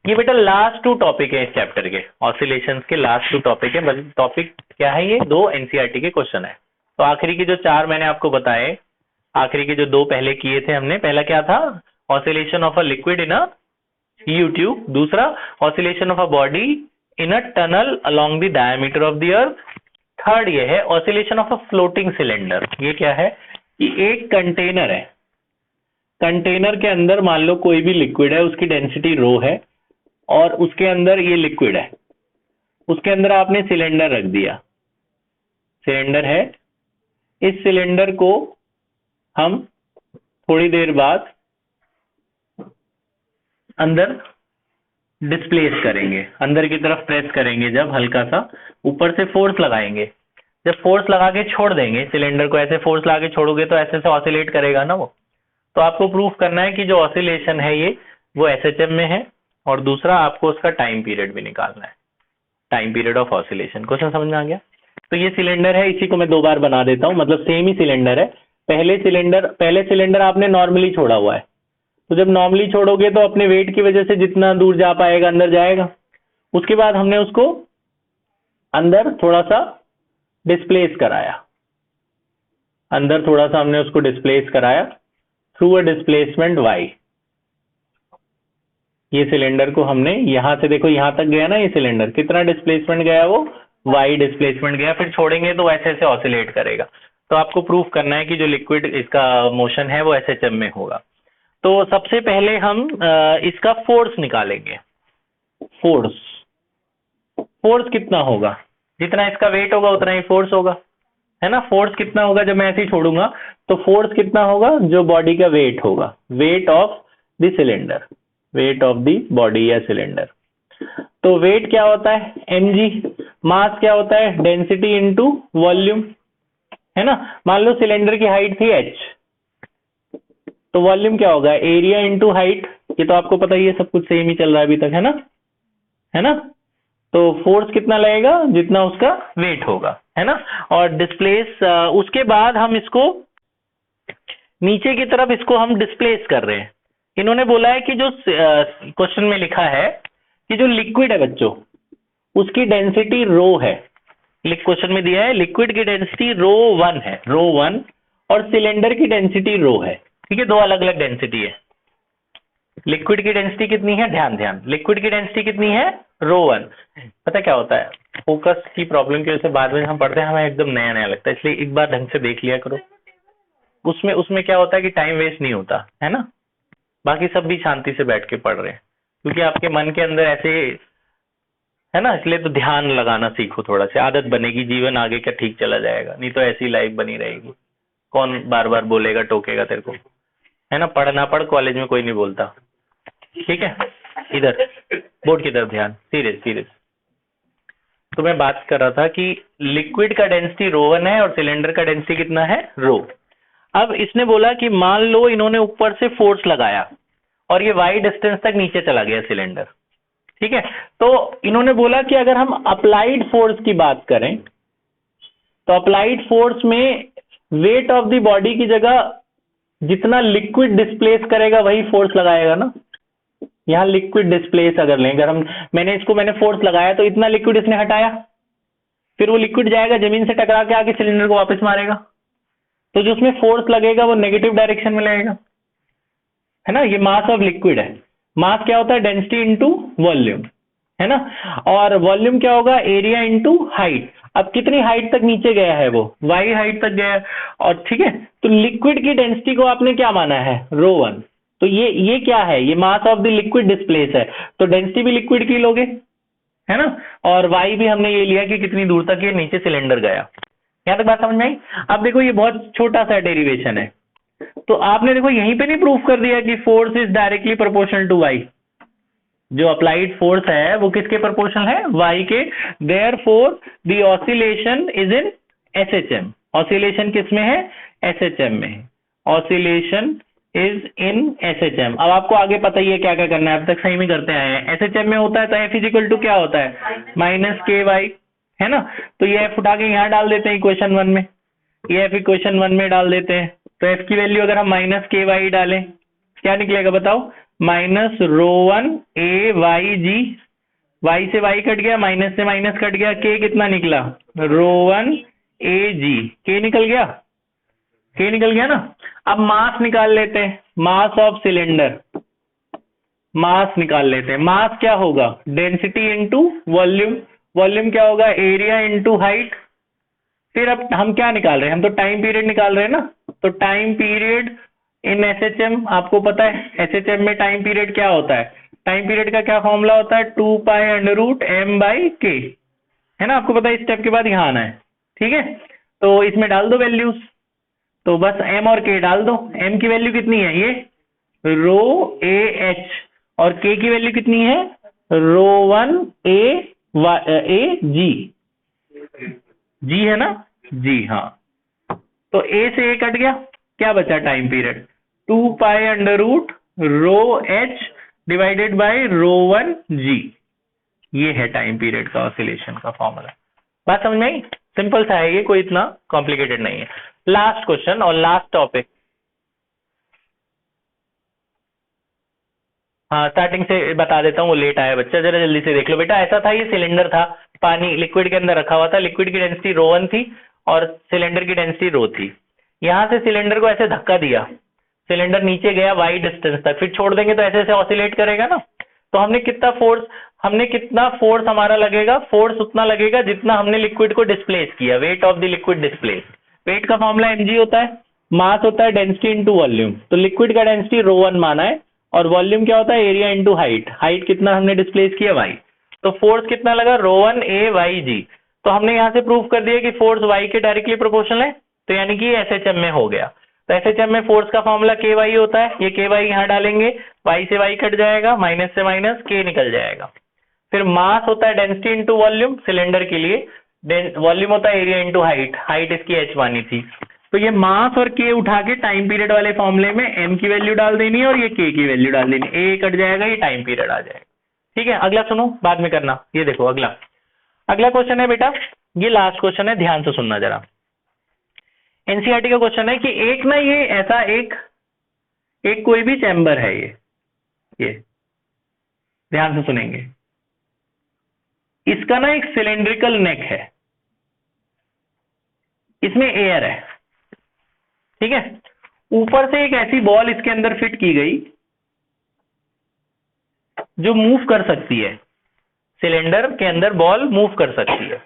ये बेटा last 2 topic है इस चैप्टर के, ऑसिलेशंस के लास्ट 2 टॉपिक है। मतलब टॉपिक क्या है, ये 2 एनसीईआरटी के क्वेश्चन है। तो आखिरी के जो 4 मैंने आपको बताए, आखिरी के जो 2 पहले किए थे हमने, पहला क्या था, oscillation of a liquid in a U tube, दूसरा oscillation of a body in a tunnel along the diameter of the earth, third ये है oscillation of a floating cylinder. ये क्या है कि एक कंटेनर है, कंटेनर के अंदर मान लो कोई भी लिक्विड है, उसकी डेंसिटी रो है और उसके अंदर ये लिक्विड है, उसके अंदर आपने सिलेंडर रख दिया, सिलेंडर है, इस सिलेंडर को हम थोड़ी देर बाद अंदर डिस्प्लेस करेंगे, अंदर की तरफ प्रेस करेंगे, जब हल्का सा ऊपर से फोर्स लगाएंगे, जब फोर्स लगा के छोड़ देंगे सिलेंडर को, ऐसे फोर्स लगा के छोड़ोगे तो ऐसे से ऑसिलेट करेगा ना वो। तो आपको प्रूफ करना है कि जो ऑसिलेशन है ये वो एसएचएम में है, और दूसरा आपको उसका टाइम पीरियड भी निकालना है, time period of oscillation. Question समझ में आ गया? तो ये सिलेंडर है, इसी को मैं 2 बार बना देता हूं, मतलब सेम ही सिलेंडर है। पहले सिलेंडर आपने नॉर्मली छोड़ा हुआ है, तो जब नॉर्मली छोड़ोगे तो अपने वेट की वजह से जितना दूर जा पाएगा अंदर जाएगा। उसके बाद हमने उसको अंदर थोड़ा सा डिस्प्लेस कराया, अंदर थोड़ा सा हमने उसको डिस्प्लेस कराया थ्रू अ डिस्प्लेसमेंट वाई। ये सिलेंडर को हमने यहां से, देखो यहां तक गया ना ये सिलेंडर, कितना डिस्प्लेसमेंट गया वो, वाई डिस्प्लेसमेंट गया, फिर छोड़ेंगे तो ऐसे ऐसे ऑसिलेट करेगा। तो आपको प्रूफ करना है कि जो लिक्विड इसका मोशन है वो एसएचएम में होगा। तो सबसे पहले हम इसका फोर्स निकालेंगे। फोर्स, फोर्स कितना होगा, जितना इसका वेट होगा उतना ही फोर्स होगा, है ना। फोर्स कितना होगा जब मैं ऐसे ही छोड़ूंगा, तो फोर्स कितना होगा, जो बॉडी का वेट होगा, wait of the cylinder, wait of the body या सिलेंडर। तो वेट क्या होता है, mg, मास क्या होता है, डेंसिटी इनटू वॉल्यूम, है ना। मान लो सिलेंडर की हाइट थी h, तो वॉल्यूम क्या होगा, एरिया इनटू हाइट। ये तो आपको पता ही है, सब कुछ सेम ही चल रहा है अभी तक, है ना, है ना। तो फोर्स कितना लगेगा, जितना उसका वेट होगा, है ना। और डिस्प्लेस, उसके बाद हम इसको नीचे की तरफ इसको हम डिस्प्लेस कर रहे हैं। इन्होंने बोला है कि जो क्वेश्चन में लिखा है कि जो लिक्विड है बच्चों, उसकी डेंसिटी रो है, क्वेश्चन में दिया है लिक्विड की डेंसिटी रो 1 है, रो 1, और सिलेंडर की डेंसिटी रो है, ठीक है। 2 अलग अलग डेंसिटी है। लिक्विड की डेंसिटी कितनी है, ध्यान ध्यान, लिक्विड की डेंसिटी कितनी है, रो 1। पता क्या होता है, फोकस की प्रॉब्लम की वजह से बाद में हम पढ़ते हैं हमें एकदम नया नया लगता है, इसलिए एक बार ढंग से देख लिया करो। उसमें उसमें क्या होता है कि टाइम वेस्ट नहीं होता है ना, बाकी सब भी शांति से बैठ के पढ़ रहे हैं, क्योंकि आपके मन के अंदर ऐसे है ना, इसलिए तो ध्यान लगाना सीखो, थोड़ा सा आदत बनेगी, जीवन आगे का ठीक चला जाएगा, नहीं तो ऐसी लाइफ बनी रहेगी। कौन बार बार बोलेगा, टोकेगा तेरे को, है ना। पढ़ना पढ़, कॉलेज में कोई नहीं बोलता, ठीक है। इधर बोर्ड की तरफ ध्यान, सीरियस सीरियस। तो मैं बात कर रहा था कि लिक्विड का डेंसिटी रो 1 है और सिलेंडर का डेंसिटी कितना है, रो। अब इसने बोला कि मान लो इन्होंने ऊपर से फोर्स लगाया और ये वाई डिस्टेंस तक नीचे चला गया सिलेंडर, ठीक है। तो इन्होंने बोला कि अगर हम अप्लाइड फोर्स की बात करें, तो अप्लाइड फोर्स में वेट ऑफ द बॉडी की जगह जितना लिक्विड डिस्प्लेस करेगा वही फोर्स लगाएगा ना। यहां लिक्विड डिस्प्लेस अगर लें, अगर हम, मैंने फोर्स लगाया तो इतना लिक्विड इसने हटाया, फिर वो लिक्विड जाएगा जमीन से टकरा के आके सिलेंडर को वापस मारेगा, तो जो उसमें फोर्स लगेगा वो नेगेटिव डायरेक्शन में लगेगा, है ना। ये मास ऑफ लिक्विड है। मास क्या होता है, डेंसिटी इनटू वॉल्यूम, है ना। और वॉल्यूम क्या होगा, एरिया इनटू हाइट। अब कितनी हाइट तक नीचे गया है वो, वाई हाइट तक गया है, और ठीक है। तो लिक्विड की डेंसिटी को आपने क्या माना है, रो 1। तो ये क्या है, ये mass of the liquid displace है, तो डेंसिटी भी लिक्विड की लोगे, है ना। और वाई भी हमने ये लिया कि कितनी दूर तक ये नीचे सिलेंडर गया। यहां तक बात समझ में आई। अब देखो ये बहुत छोटा सा डेरिवेशन है, तो आपने देखो यहीं पे नहीं प्रूफ कर दिया कि force is directly proportional to y. जो अप्लाइड फोर्स है वो किसके प्रोपोर्शनल है, वाई के। Therefore the oscillation is in SHM. Oscillation किस में है, एसएचएम में। Oscillation is in SHM. अब आपको आगे पता ही है क्या क्या करना है, अब तक सही में करते आए हैं। एसएचएम में होता है तो एफ इजिकल टू क्या होता है, माइनस के वाई, है ना। तो ये एफ उठा के यहाँ डाल देते हैं इक्वेशन 1 में, ये एफ इक्वेशन 1 में डाल देते हैं। तो एफ की वैल्यू अगर हम माइनस के वाई डालें क्या निकलेगा बताओ, माइनस रो वन ए वाई जी, वाई से वाई कट गया, माइनस से माइनस कट गया, के कितना निकला, रो वन ए जी, के निकल गया, के निकल गया ना। अब मास निकाल लेते हैं, मास ऑफ सिलेंडर, मास निकाल लेते हैं। मास क्या होगा, डेंसिटी इनटू वॉल्यूम, वॉल्यूम क्या होगा, एरिया इनटू हाइट। फिर अब हम क्या निकाल रहे हैं, हम तो टाइम पीरियड निकाल रहे हैं ना, तो टाइम पीरियड इन एसएचएम, आपको पता है एसएचएम में टाइम पीरियड क्या होता है, टाइम पीरियड का क्या फॉर्मूला होता है, 2 pi under root m by k, है ना, आपको पता है। इस स्टेप के बाद यहाँ आना है, ठीक है। तो इसमें डाल दो वैल्यूज, तो बस एम और के डाल दो। एम की वैल्यू कितनी है, ये रो ए एच, और के की वैल्यू कितनी है, रो वन ए जी, जी है ना, जी हाँ। तो ए से ए कट गया, क्या बचा time period, 2 pi under root rho h divided by rho one g, ये है टाइम पीरियड का ऑसिलेशन का फॉर्मूला। बात समझ में आई, सिंपल सा है ये, कोई इतना कॉम्प्लिकेटेड नहीं है। लास्ट क्वेश्चन और लास्ट टॉपिक, हाँ स्टार्टिंग से बता देता हूँ, वो लेट आया बच्चा, जरा जल्दी से देख लो बेटा। ऐसा था, ये सिलेंडर था, पानी लिक्विड के अंदर रखा हुआ था, लिक्विड की डेंसिटी रो वन थी और सिलेंडर की डेंसिटी रो थी। यहाँ से सिलेंडर को ऐसे धक्का दिया, सिलेंडर नीचे गया वाई डिस्टेंस तक, फिर छोड़ देंगे तो ऐसे ऐसे ऑसिलेट करेगा ना। तो हमने कितना फोर्स हमारा लगेगा, फोर्स उतना लगेगा जितना हमने लिक्विड को डिस्प्लेस किया, weight of the liquid displace. Weight का फॉर्मूला mg होता है, मास होता है डेंसिटी इंटू वॉल्यूम, तो लिक्विड का डेंसिटी रो वन माना है, और वॉल्यूम क्या होता है, एरिया इंटू हाइट, हाइट कितना हमने डिस्प्लेस किया वाई, तो फोर्स कितना लगा, रो वन ए वाई जी। तो हमने यहाँ से प्रूव कर दिया कि फोर्स वाई के डायरेक्टली प्रोपोर्शनल है, तो यानी कि एसएचएम में हो गया। तो एसएचएम में फोर्स का फॉर्मूला के वाई होता है, ये के वाई यहाँ डालेंगे, वाई से वाई कट जाएगा, माइनस से माइनस के निकल जाएगा। फिर मास होता है डेंसिटी इंटू वॉल्यूम सिलेंडर के लिए, वॉल्यूम होता है एरिया इंटू हाइट, हाइट इसकी एच मानी थी। तो ये मास और के उठा के टाइम पीरियड वाले फॉर्मूले में एम की वैल्यू डाल देनी है और ये के की वैल्यू डाल देनी है, ए कट जाएगा, ये टाइम पीरियड आ जाएगा। ठीक है, अगला सुनो, बाद में करना। ये देखो अगला क्वेश्चन है बेटा, ये लास्ट क्वेश्चन है, ध्यान से सुनना जरा। एनसीईआरटी का क्वेश्चन है कि एक ना ये ऐसा एक कोई भी चैम्बर है, ये ध्यान से सुनेंगे, इसका ना एक सिलेंड्रिकल नेक है, इसमें एयर है, ठीक है। ऊपर से एक ऐसी बॉल इसके अंदर फिट की गई जो मूव कर सकती है, सिलेंडर के अंदर बॉल मूव कर सकती है।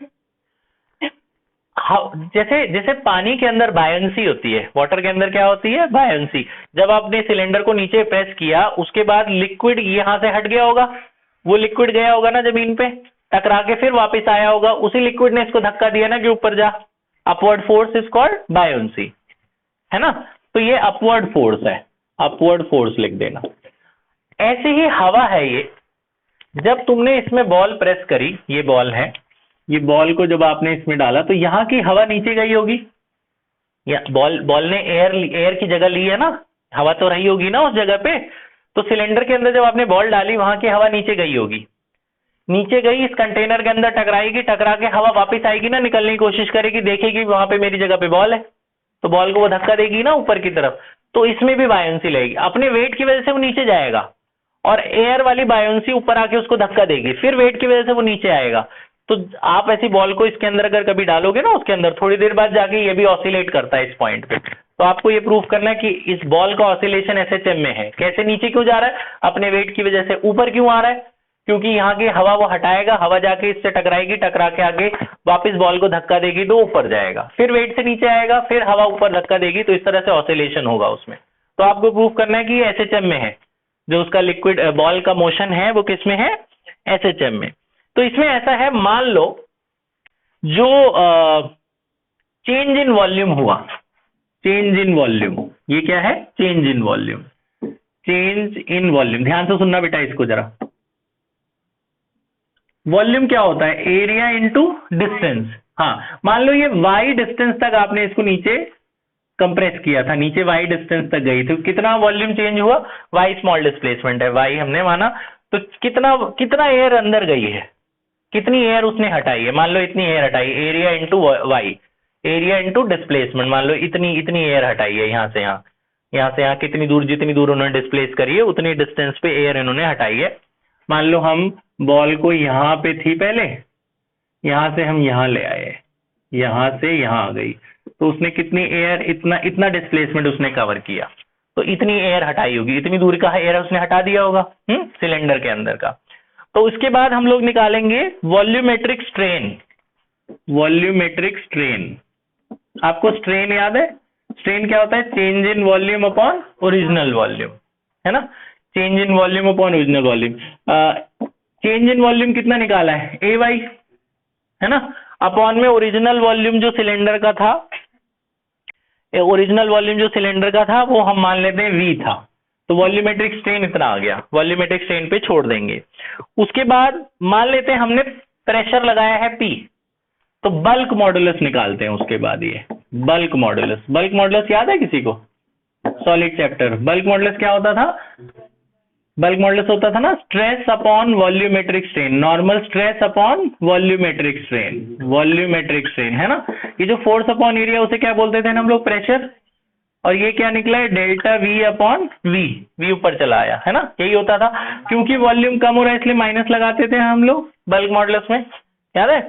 जैसे जैसे पानी के अंदर बायंसी होती है, वाटर के अंदर क्या होती है, बायंसी। जब आपने सिलेंडर को नीचे प्रेस किया, उसके बाद लिक्विड यहां से हट गया होगा, वो लिक्विड गया होगा ना जमीन पे, टकरा के फिर वापस आया होगा, उसी लिक्विड ने इसको धक्का दिया ना कि ऊपर जा, upward force is called buoyancy, है ना। तो ये अपवर्ड फोर्स है, अपवर्ड फोर्स लिख देना। ऐसे ही हवा है ये, जब तुमने इसमें बॉल प्रेस करी, ये बॉल है, ये बॉल को जब आपने इसमें डाला तो यहाँ की हवा नीचे गई होगी, या बॉल ने एयर की जगह ली है ना, हवा तो रही होगी ना उस जगह पे। तो सिलेंडर के अंदर जब आपने बॉल डाली, वहां की हवा नीचे गई होगी, नीचे गई, इस कंटेनर के अंदर टकराएगी, टकरा के हवा वापस आएगी ना, निकलने की कोशिश करेगी, देखेगी वहां पे मेरी जगह पे बॉल है, तो बॉल को वो धक्का देगी ना ऊपर की तरफ। तो इसमें भी बायंसी लगेगी, अपने वेट की वजह से वो नीचे जाएगा, और एयर वाली बायंसी ऊपर आके उसको धक्का देगी, फिर वेट की वजह से वो नीचे आएगा। तो आप ऐसी बॉल को इसके अंदर अगर कभी डालोगे ना, उसके अंदर थोड़ी देर बाद जाके ये भी ऑसिलेट करता है इस पॉइंट पे। तो आपको ये प्रूफ करना है कि इस बॉल का ऑसिलेशन एसएचएम में है। कैसे नीचे क्यों जा रहा है, अपने वेट की वजह से। ऊपर क्यों आ रहा है, क्योंकि यहाँ की हवा वो हटाएगा, हवा जाके इससे टकराएगी, टकरा के आगे वापस बॉल को धक्का देगी तो ऊपर जाएगा, फिर वेट से नीचे आएगा, फिर हवा ऊपर धक्का देगी, तो इस तरह से ऑसिलेशन होगा उसमें। तो आपको प्रूफ करना है कि ये एसएचएम में है, जो उसका लिक्विड बॉल का मोशन है वो किस में है, एसएचएम में। तो इसमें ऐसा है, मान लो जो चेंज इन वॉल्यूम हुआ, चेंज इन वॉल्यूम, ये क्या है, change in volume, change in volume. ध्यान से सुनना बेटा इसको जरा। वॉल्यूम क्या होता है, एरिया इंटू डिस्टेंस। हाँ, मान लो ये वाई डिस्टेंस तक आपने इसको नीचे कंप्रेस किया था, नीचे वाई डिस्टेंस तक गई, तो कितना वॉल्यूम चेंज हुआ, वाई स्मॉल डिस्प्लेसमेंट है, वाई हमने माना, तो कितना एयर अंदर गई है, कितनी एयर उसने हटाई है, मान लो इतनी एयर हटाई, area into y, area into displacement, मान लो इतनी एयर हटाई है यहाँ से यहाँ, यहाँ से यहाँ कितनी दूर, जितनी दूर उन्होंने डिस्प्लेस करी है उतनी डिस्टेंस पे एयर इन्होंने हटाई है। मान लो हम बॉल को यहाँ पे थी पहले, यहाँ से हम यहाँ ले आए, यहाँ से यहाँ आ गई, तो उसने कितनी एयर, इतना डिस्प्लेसमेंट उसने कवर किया, तो इतनी एयर हटाई होगी, इतनी दूरी का एयर उसने हटा दिया होगा सिलेंडर के अंदर का। तो उसके बाद हम लोग निकालेंगे वॉल्यूमेट्रिक स्ट्रेन। वॉल्यूमेट्रिक स्ट्रेन, आपको स्ट्रेन याद है? स्ट्रेन क्या होता है? Change in volume upon original volume, है ना? Change in volume upon original volume. Change in volume कितना निकाला है? ए वाई, है ना? अपॉन में ओरिजिनल वॉल्यूम जो सिलेंडर का था, ओरिजिनल वॉल्यूम जो सिलेंडर का था वो हम मान लेते हैं वी था, तो वॉल्यूमेट्रिक स्ट्रेन इतना आ गया, वॉल्यूमेट्रिक स्ट्रेन पे छोड़ देंगे। उसके बाद मान लेते हैं हमने प्रेशर लगाया है पी, तो बल्क मॉडुलस निकालते हैं उसके बाद। ये बल्क मॉडुलस, बल्क मॉडुलस याद है किसी को? Solid chapter. बल्क मॉडुलस क्या होता था? बल्क मॉडुलस होता था ना stress upon volumetric strain, normal stress upon volumetric strain, volumetric strain, है ना? ये जो फोर्स अपॉन एरिया उसे क्या बोलते थे हम लोग? प्रेशर। और ये क्या निकला है? Delta v upon v, v ऊपर चला आया, है ना? यही होता था, क्योंकि वॉल्यूम कम हो रहा है इसलिए माइनस लगाते थे हम लोग बल्क मॉडुलस में, याद है?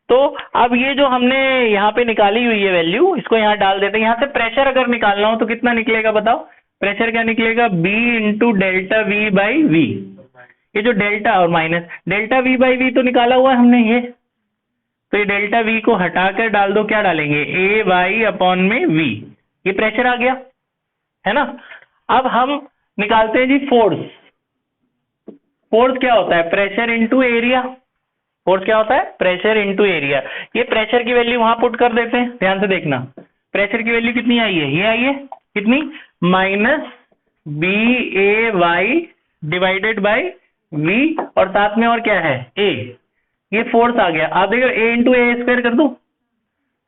तो अब ये जो हमने यहाँ पे निकाली हुई है वैल्यू, इसको यहाँ डाल देते हैं। यहाँ से प्रेशर अगर निकालना हो तो कितना निकलेगा बताओ? प्रेशर क्या निकलेगा? B into delta v by v. ये जो डेल्टा और minus delta v by v तो निकाला हुआ है हमने ये, तो ये डेल्टा वी को हटाकर डाल दो, क्या डालेंगे? ए वाई अपॉन में वी, ये प्रेशर आ गया, है ना? अब हम निकालते हैं जी फोर्स। फोर्स क्या होता है? Pressure into area. फोर्स क्या होता है? Pressure into area. ये प्रेशर की वैल्यू वहां पुट कर देते हैं, ध्यान से देखना। प्रेशर की वैल्यू कितनी आई है? ये आई है कितनी? Minus B A y divided by v, और साथ में और क्या है? ए। ये फोर्स आ गया। आप देखो ए इंटू ए स्क्वायर कर दो,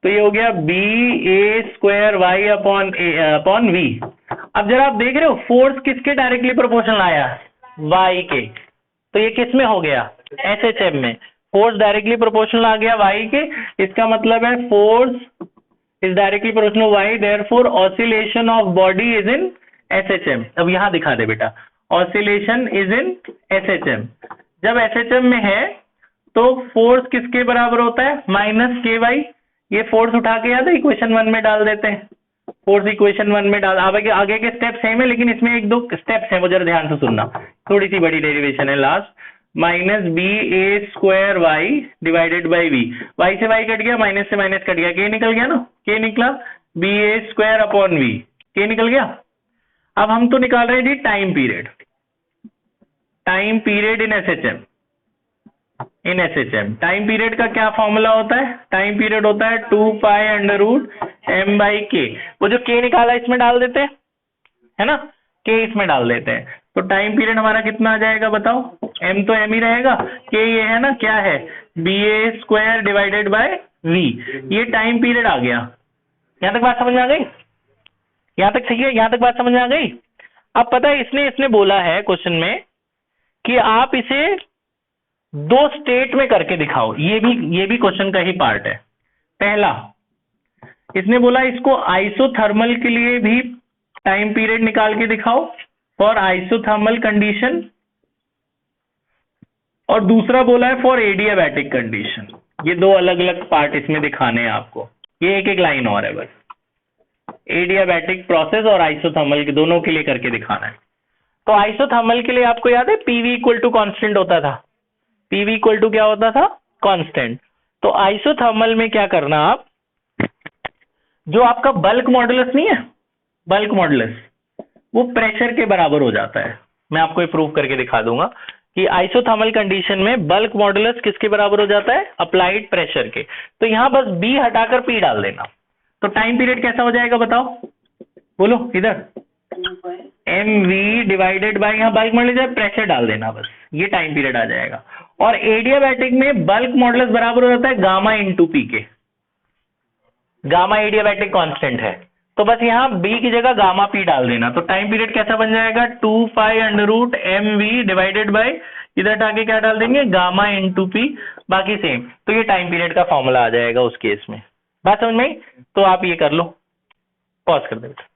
तो ये हो गया बी ए स्क्वायर वाई अपॉन वी। अब जरा आप देख रहे हो फोर्स किसके डायरेक्टली प्रोपोर्शनल आया? वाई के। तो ये किस में हो गया? एसएचएम में। फोर्स डायरेक्टली प्रोपोर्शनल आ गया वाई के, इसका मतलब है force is directly proportional y, therefore oscillation of body is in SHM. अब यहां दिखा दे बेटा, ऑसिलेशन इज इन एसएचएम। जब एसएचएम में है तो फोर्स किसके बराबर होता है? माइनस के वाई। ये फोर्स उठा के याद है इक्वेशन 1 में डाल देते हैं, फोर्स इक्वेशन 1 में डाल। आगे के स्टेप सेम है लेकिन इसमें एक दो स्टेप्स हैं, वो जरा ध्यान से सुनना, थोड़ी सी बड़ी डेरिवेशन है last. Minus B A square y divided by v, y से वाई कट गया, माइनस से माइनस कट गया, के निकल गया ना? के निकला, बी ए स्क्वायर अपॉन वी, के निकल गया। अब हम तो निकाल रहे हैं जी time period, time period in SHM. In SHM time period का क्या फॉर्मूला होता है? टाइम पीरियड होता है 2 pi under root m by k. वो जो के निकाला इसमें डाल देते हैं, है ना? के इसमें डाल देते हैं, तो टाइम पीरियड हमारा कितना आ जाएगा बताओ? एम तो एम ही रहेगा, के ये है ना, क्या है? B A square divided by v. ये टाइम पीरियड आ गया। यहां तक बात समझ में आ गई? यहां तक सही है? यहां तक बात समझ में आ गई? अब पता है इसने बोला है क्वेश्चन में कि आप इसे 2 स्टेट में करके दिखाओ। ये भी क्वेश्चन का ही पार्ट है। पहला, इसने बोला इसको आइसोथर्मल के लिए भी टाइम पीरियड निकाल के दिखाओ फॉर आइसोथर्मल कंडीशन, और दूसरा बोला है फॉर एडियाबैटिक कंडीशन। ये 2 अलग अलग पार्ट इसमें दिखाने हैं आपको। ये एक लाइन और है बस, एडियाबैटिक प्रोसेस और आइसोथर्मल के दोनों के लिए करके दिखाना है। तो आइसोथर्मल के लिए आपको याद है पीवी इक्वल टू कॉन्स्टेंट होता था। पीवी इक्वल टू क्या होता था? कांस्टेंट। तो आइसोथर्मल में क्या करना आप, जो आपका बल्क मॉडुलस नहीं है, बल्क मॉडुलस वो प्रेशर के बराबर हो जाता है। मैं आपको ये प्रूव करके दिखा दूंगा कि आइसोथर्मल कंडीशन में बल्क मॉडुलस किसके बराबर हो जाता है? अप्लाइड प्रेशर के। तो यहां बस बी हटाकर पी डाल देना, तो टाइम पीरियड कैसा हो जाएगा बताओ? बोलो इधर, एम वी डिवाइडेड बाय, यहां बल्क मॉडुलस प्रेशर डाल देना बस, ये टाइम पीरियड आ जाएगा। और एडियाबैटिक में बल्क मॉडुलस बराबर हो जाता है गामा इंटू पी के। गामा एडियाबैटिक कांस्टेंट है, तो बस यहाँ बी की जगह गामा पी डाल देना। तो टाइम पीरियड कैसा बन जाएगा? 2 pi under root m v divided by, इधर आके क्या डाल देंगे? गामा इंटू पी, बाकी सेम। तो ये टाइम पीरियड का फॉर्मूला आ जाएगा उस केस में। बात समझ में आई? तो आप ये कर लो, पॉज कर दो बेटा।